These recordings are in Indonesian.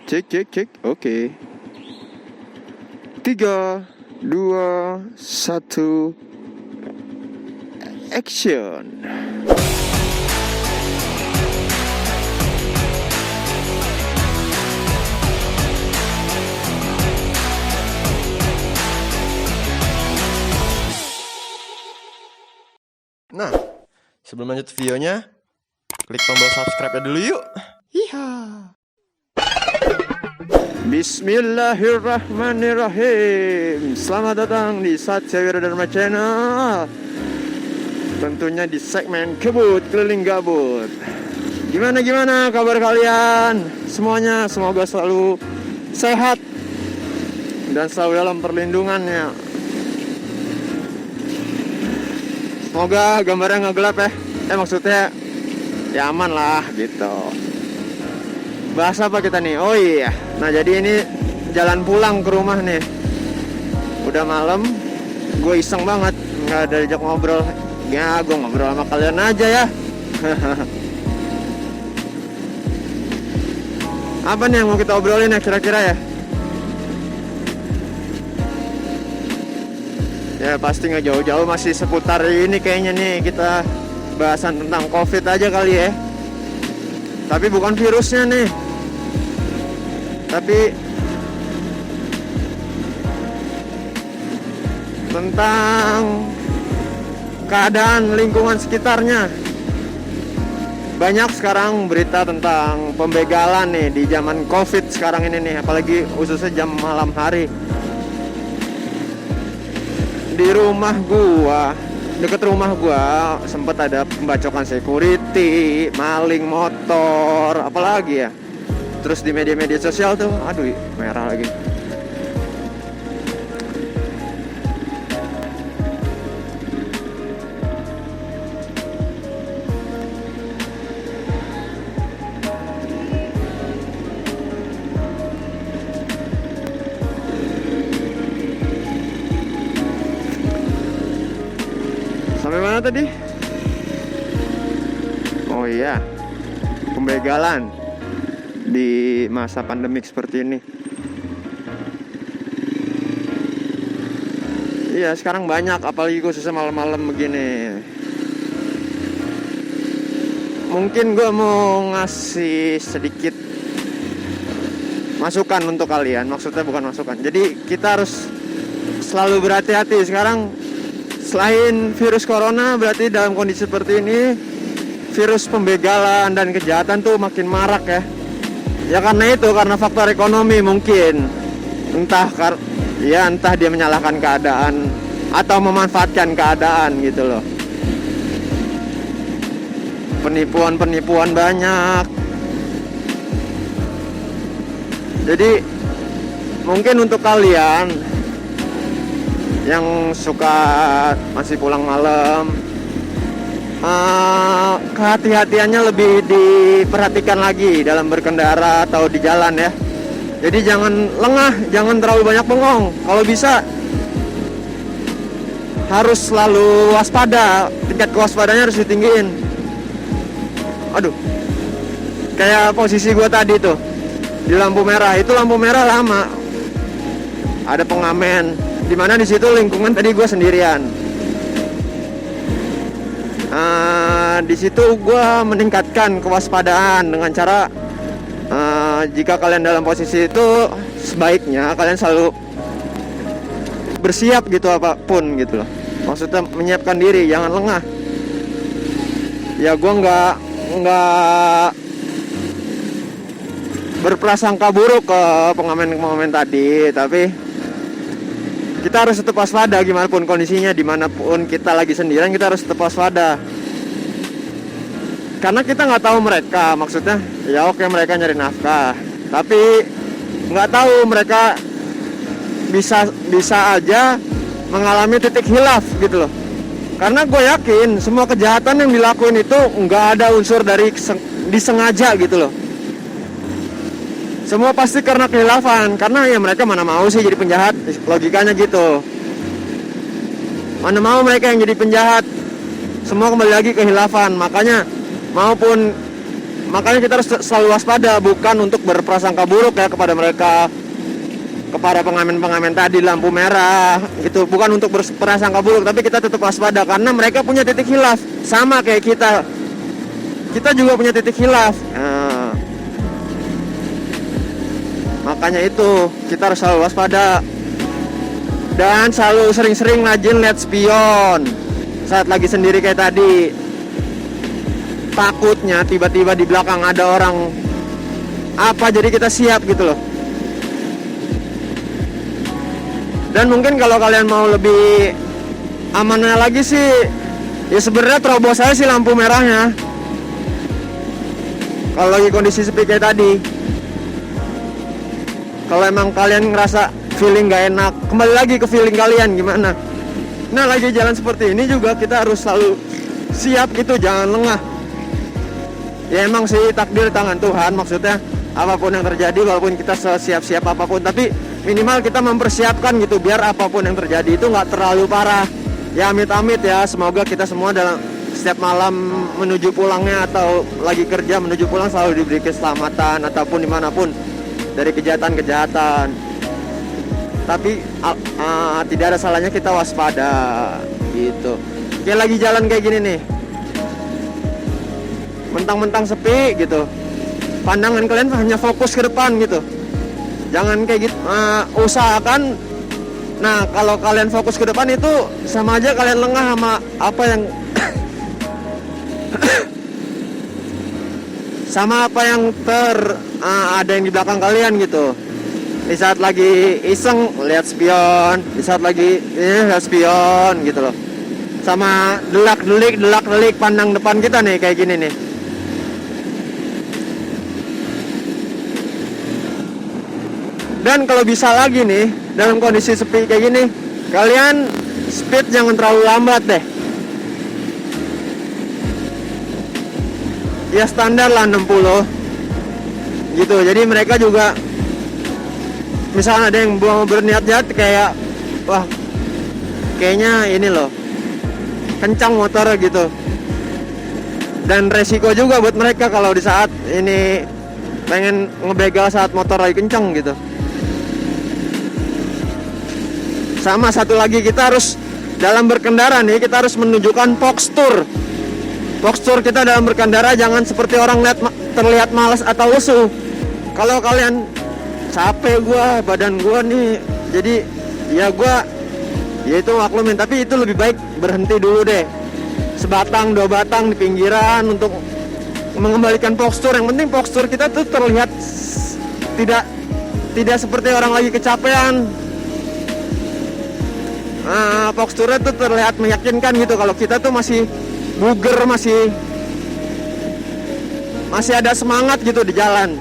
Cek. Oke. 3, 2, 1. Action. Nah, sebelum lanjut videonya, klik tombol subscribe dulu yuk. Hiha. Bismillahirrahmanirrahim. Selamat datang di Satya Wiradharma Channel. Tentunya di segmen Kebut Keliling Gabut. Gimana kabar kalian? Semuanya semoga selalu sehat dan selalu dalam perlindungannya. Semoga gambarnya nggak gelap ya. Maksudnya ya aman lah gitu. Bahas apa kita nih? Oh iya. Nah jadi ini jalan pulang ke rumah nih. Udah malam. Gue iseng banget nggak ada diajak ngobrol. Ya gue ngobrol sama kalian aja ya. Apa nih yang mau kita obrolin ya kira-kira ya? Ya pasti nggak jauh-jauh, masih seputar ini kayaknya nih. Kita bahasan tentang COVID aja kali ya. Tapi bukan virusnya nih, tapi tentang keadaan lingkungan sekitarnya. Banyak sekarang berita tentang pembegalan nih di zaman COVID sekarang ini nih, apalagi khususnya jam malam hari. Di rumah gua, deket rumah gua sempet ada pembacokan security, maling motor, apalagi ya. Terus di media-media sosial tuh, aduh merah lagi. Sampai mana tadi? Oh iya, pembegalan di masa pandemik seperti ini. Iya, sekarang banyak, apalagi khususnya malam-malam begini. Mungkin gue mau ngasih sedikit masukan untuk kalian. Maksudnya bukan masukan. Jadi kita harus selalu berhati-hati sekarang. Selain virus corona, berarti dalam kondisi seperti ini virus pembegalan dan kejahatan tuh makin marak ya. Ya karena faktor ekonomi mungkin. Entah dia menyalahkan keadaan atau memanfaatkan keadaan gitu loh. Penipuan banyak. Jadi mungkin untuk kalian yang suka masih pulang malam, kehati-hatiannya lebih diperhatikan lagi dalam berkendara atau di jalan ya. Jadi jangan lengah, jangan terlalu banyak bengong. Kalau bisa harus selalu waspada, tingkat kewaspadanya harus ditinggiin. Aduh, kayak posisi gue tadi tuh di lampu merah. Itu lampu merah lama, ada pengamen. Dimana di situ lingkungan tadi gue sendirian. Di situ gue meningkatkan kewaspadaan dengan cara jika kalian dalam posisi itu sebaiknya kalian selalu bersiap gitu apapun gitu loh. Maksudnya menyiapkan diri, jangan lengah. Ya gue nggak berprasangka buruk ke pengamen tadi, tapi kita harus tetap waspada gimana pun kondisinya, dimanapun kita lagi sendirian kita harus tetap waspada. Karena kita nggak tahu mereka, maksudnya ya oke mereka nyari nafkah, tapi nggak tahu mereka bisa aja mengalami titik hilaf gitu loh. Karena gue yakin semua kejahatan yang dilakuin itu nggak ada unsur dari disengaja gitu loh. Semua pasti karena kehilafan, karena ya mereka mana mau sih jadi penjahat, logikanya gitu. Mana mau mereka yang jadi penjahat. Semua kembali lagi kehilafan. Makanya maupun Makanya kita harus selalu waspada, bukan untuk berprasangka buruk ya kepada mereka, kepada pengamen-pengamen tadi lampu merah gitu, bukan untuk berprasangka buruk, tapi kita tetap waspada karena mereka punya titik khilaf sama kayak kita juga punya titik khilaf. Nah, makanya itu kita harus selalu waspada dan selalu sering-sering rajin lihat spion saat lagi sendiri kayak tadi. Takutnya tiba-tiba di belakang ada orang apa, jadi kita siap gitu loh. Dan mungkin kalau kalian mau lebih amannya lagi sih, ya sebenarnya terobos aja sih lampu merahnya kalau lagi kondisi sepi kayak tadi. Kalau emang kalian ngerasa feeling gak enak, kembali lagi ke feeling kalian gimana. Nah, lagi jalan seperti ini juga kita harus selalu siap gitu, jangan lengah. Ya emang sih takdir tangan Tuhan, maksudnya apapun yang terjadi, walaupun kita siap-siap apapun, tapi minimal kita mempersiapkan gitu, biar apapun yang terjadi itu nggak terlalu parah. Ya amit-amit ya, semoga kita semua dalam setiap malam menuju pulangnya atau lagi kerja menuju pulang selalu diberi keselamatan ataupun dimanapun dari kejahatan-kejahatan. Tapi tidak ada salahnya kita waspada gitu. Kayak lagi jalan kayak gini nih, mentang-mentang sepi gitu, pandangan kalian hanya fokus ke depan gitu, jangan kayak gitu. Usahakan, nah kalau kalian fokus ke depan itu sama aja kalian lengah sama apa yang sama apa yang ada yang di belakang kalian gitu. Di saat lagi iseng lihat spion, di saat lagi lihat spion gitu loh, sama delak-delik pandang depan kita nih kayak gini nih. Dan kalau bisa lagi nih, dalam kondisi sepi kayak gini, kalian speed jangan terlalu lambat deh. Ya standar lah 60 gitu. Jadi mereka juga, misalnya ada yang mau berniat jahat kayak, wah kayaknya ini loh, kencang motor gitu. Dan resiko juga buat mereka kalau di saat ini pengen ngebegal saat motor lagi kencang gitu. Sama satu lagi, kita harus dalam berkendara nih, kita harus menunjukkan postur. Postur kita dalam berkendara jangan seperti orang terlihat malas atau lesu. Kalau kalian capek badan gua nih, jadi ya itu maklumin, tapi itu lebih baik berhenti dulu deh. Sebatang, 2 batang di pinggiran untuk mengembalikan postur. Yang penting postur kita tuh terlihat tidak seperti orang lagi kecapean. Posturnya tuh terlihat meyakinkan gitu, kalau kita tuh masih buger, masih ada semangat gitu di jalan.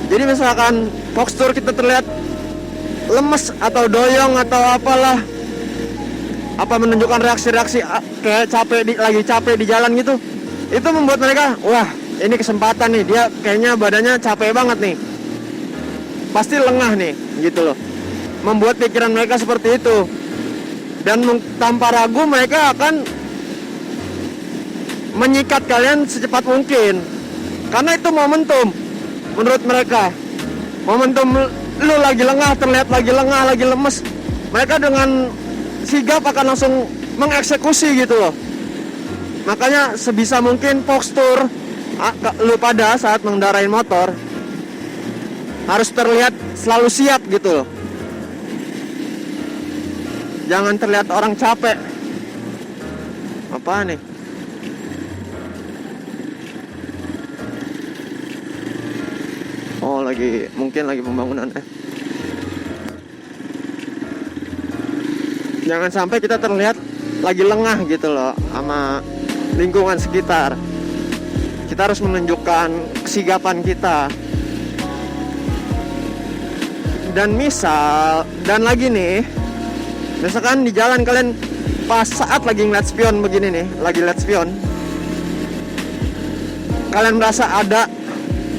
Jadi misalkan postur kita terlihat lemes atau doyong atau apalah, apa menunjukkan reaksi-reaksi kayak lagi capek di jalan gitu, itu membuat mereka, wah ini kesempatan nih, dia kayaknya badannya capek banget nih, pasti lengah nih gitu loh. Membuat pikiran mereka seperti itu, dan tanpa ragu mereka akan menyikat kalian secepat mungkin, karena itu momentum menurut mereka. Momentum lu lagi lengah, terlihat lagi lengah, lagi lemes, mereka dengan sigap akan langsung mengeksekusi gitu loh. Makanya sebisa mungkin postur lu pada saat mengendarai motor harus terlihat selalu siap gitu loh. Jangan terlihat orang capek. Apa nih? Oh, mungkin lagi pembangunan. Jangan sampai kita terlihat lagi lengah gitu loh sama lingkungan sekitar. Kita harus menunjukkan kesigapan kita. Dan lagi nih, misalkan di jalan kalian pas saat lagi ngeliat spion begini nih, lagi liat spion, kalian merasa ada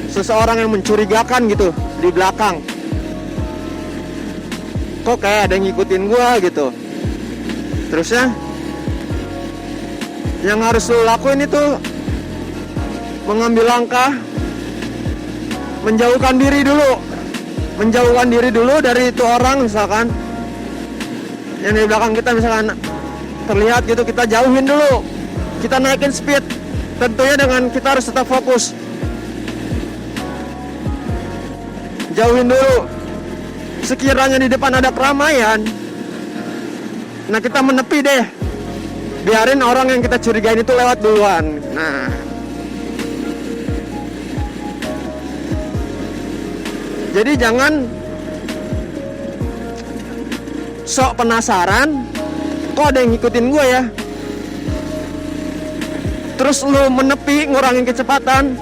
seseorang yang mencurigakan gitu di belakang, kok kayak ada yang ngikutin gua gitu. Terusnya yang harus lo lakuin itu mengambil langkah, menjauhkan diri dulu dari itu orang, misalkan yang di belakang kita misalkan terlihat gitu, kita jauhin dulu, kita naikin speed, tentunya dengan kita harus tetap fokus. Jauhin dulu. Sekiranya di depan ada keramaian, nah kita menepi deh, biarin orang yang kita curigain itu lewat duluan. Nah, jadi jangan sok penasaran, kok ada yang ngikutin gue ya, terus lu menepi, ngurangin kecepatan,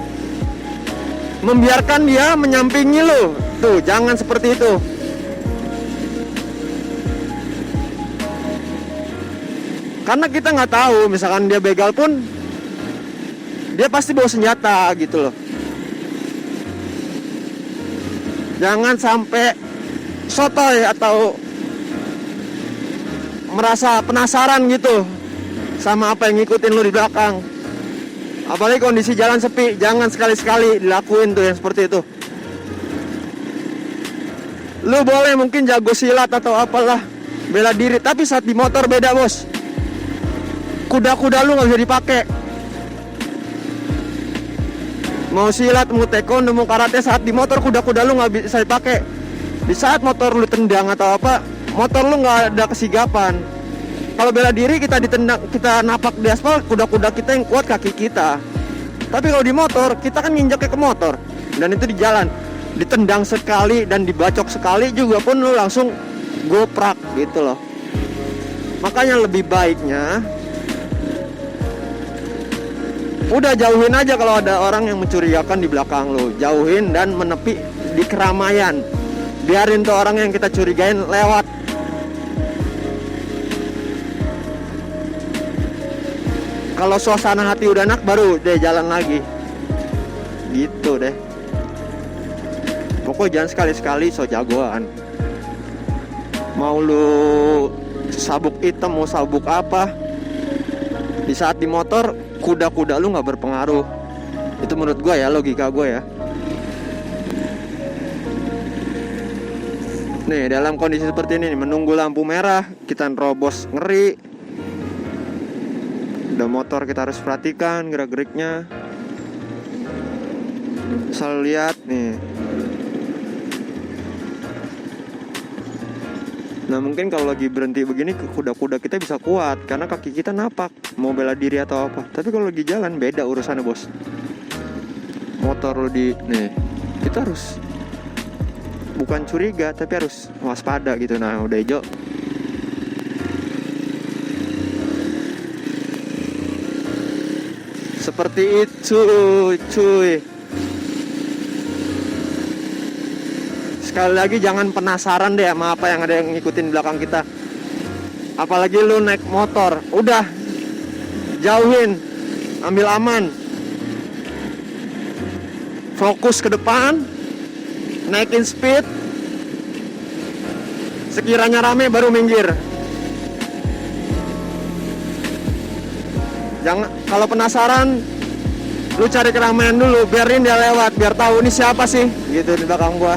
membiarkan dia menyampingi lu. Tuh, jangan seperti itu. Karena kita nggak tahu, misalkan dia begal pun dia pasti bawa senjata gitu loh. Jangan sampai sotoy atau merasa penasaran gitu sama apa yang ngikutin lu di belakang. Apalagi kondisi jalan sepi, jangan sekali-sekali dilakuin tuh yang seperti itu. Lu boleh mungkin jago silat atau apalah, bela diri, tapi saat di motor beda bos. Kuda-kuda lu gak bisa dipakai. Mau silat, mau taekwondo, mau karate, saat di motor kuda-kuda lu gak bisa dipakai. Di saat motor lu tendang atau apa, motor lu gak ada kesigapan. Kalau bela diri kita ditendang, kita napak di aspal, kuda-kuda kita yang kuat kaki kita. Tapi kalau di motor, kita kan nginjeknya ke motor, dan itu di jalan, ditendang sekali dan dibacok sekali juga pun lu langsung goprak gitu loh. Makanya lebih baiknya udah jauhin aja kalau ada orang yang mencurigakan di belakang lu, jauhin dan menepi di keramaian. Biarin tuh orang yang kita curigain lewat. Kalau suasana hati udah enak, baru deh jalan lagi. Gitu deh. Pokoknya jangan sekali-sekali so jagoan. Mau lu sabuk hitam, mau sabuk apa, di saat di motor, kuda-kuda lu gak berpengaruh. Itu menurut gue ya, logika gue ya. Nih, dalam kondisi seperti ini, menunggu lampu merah, kita nerobos ngeri. Udah motor kita harus perhatikan gerak-geriknya. Selalu lihat nih. Nah mungkin kalau lagi berhenti begini, kuda-kuda kita bisa kuat karena kaki kita napak, mau bela diri atau apa. Tapi kalau lagi jalan beda urusannya bos. Motor lo di nih, kita harus bukan curiga tapi harus waspada gitu. Nah udah hijau, seperti itu cuy. Sekali lagi jangan penasaran deh sama apa yang ada yang ngikutin belakang kita. Apalagi lu naik motor, udah jauhin, ambil aman, fokus ke depan, naikin speed. Sekiranya rame baru minggir. Jangan, kalau penasaran, lu cari keramaian dulu, biarin dia lewat, biar tahu ini siapa sih gitu di belakang gua.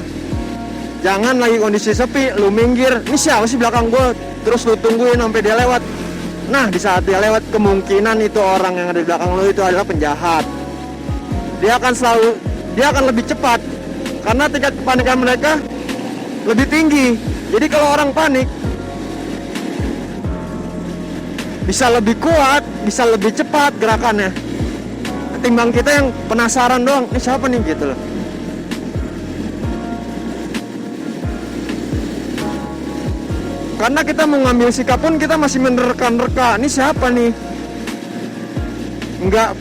Jangan lagi kondisi sepi, lu minggir, ini siapa sih belakang gua, terus lu tungguin sampai dia lewat. Nah, di saat dia lewat, kemungkinan itu orang yang ada di belakang lu itu adalah penjahat. Dia akan lebih cepat karena tingkat kepanikan mereka lebih tinggi. Jadi kalau orang panik bisa lebih kuat, bisa lebih cepat gerakannya ketimbang kita yang penasaran doang, ini siapa nih gitu loh. Karena kita mau ngambil sikap pun kita masih menerka-nerka, ini siapa nih? Enggak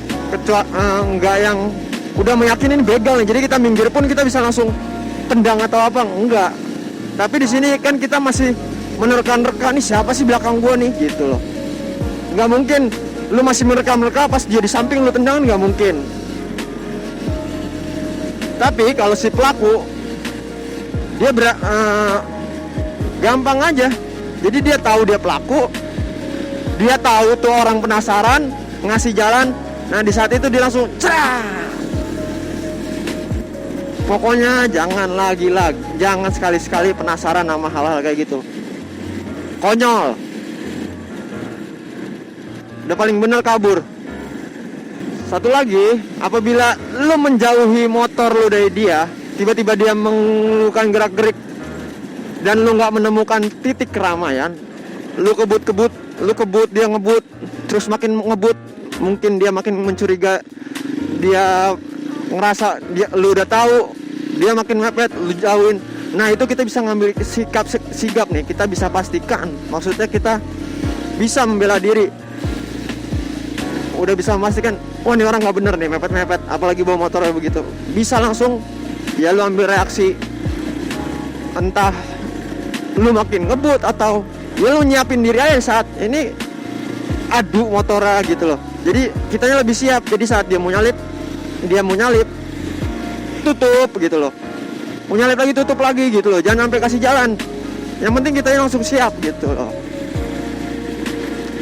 yang udah meyakini ini begal nih. Jadi kita minggir pun kita bisa langsung tendang atau apa, enggak. Tapi di sini kan kita masih menerka-nerka, nih siapa sih belakang gua nih gitu loh. Enggak mungkin lu masih menerka-nerka pas dia di samping lu tendang, enggak mungkin. Tapi kalau si pelaku dia gampang aja. Jadi dia tahu dia pelaku, dia tahu tuh orang penasaran, ngasih jalan. Nah di saat itu dia langsung cerah, Pokoknya jangan jangan sekali-sekali penasaran sama hal-hal kayak gitu. Konyol. Udah paling bener kabur. Satu lagi, apabila lu menjauhi motor lu dari dia, tiba-tiba dia melakukan gerak-gerik dan lu nggak menemukan titik keramaian, lu kebut, dia ngebut, terus makin ngebut, mungkin dia makin mencuriga, dia ngerasa lu udah tahu, dia makin mepet, lu jauhin. Nah itu kita bisa ngambil sigap nih, kita bisa pastikan, maksudnya kita bisa membela diri, udah bisa memastikan, wah ini orang nggak bener nih mepet-mepet, apalagi bawa motornya begitu, bisa langsung ya lu ambil reaksi, entah lu makin ngebut atau ya lu nyiapin diri aja saat ini adu motornya gitu loh. Jadi kitanya lebih siap, jadi saat dia mau nyalip tutup gitu loh, mau nyalip lagi tutup lagi gitu loh, jangan sampai kasih jalan, yang penting kitanya langsung siap gitu loh.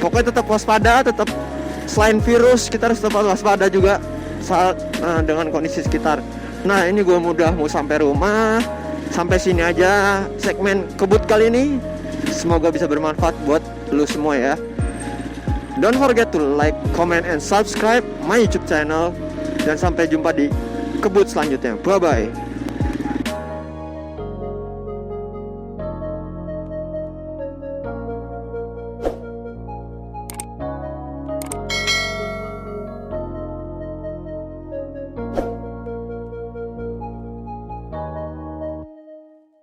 Pokoknya tetap waspada, tetap selain virus kita harus tetap waspada juga saat dengan kondisi sekitar. Nah ini gue udah mau sampai rumah. Sampai sini aja segmen kebut kali ini. Semoga bisa bermanfaat buat lu semua ya. Don't forget to like, comment, and subscribe my YouTube channel. Dan sampai jumpa di kebut selanjutnya. Bye bye.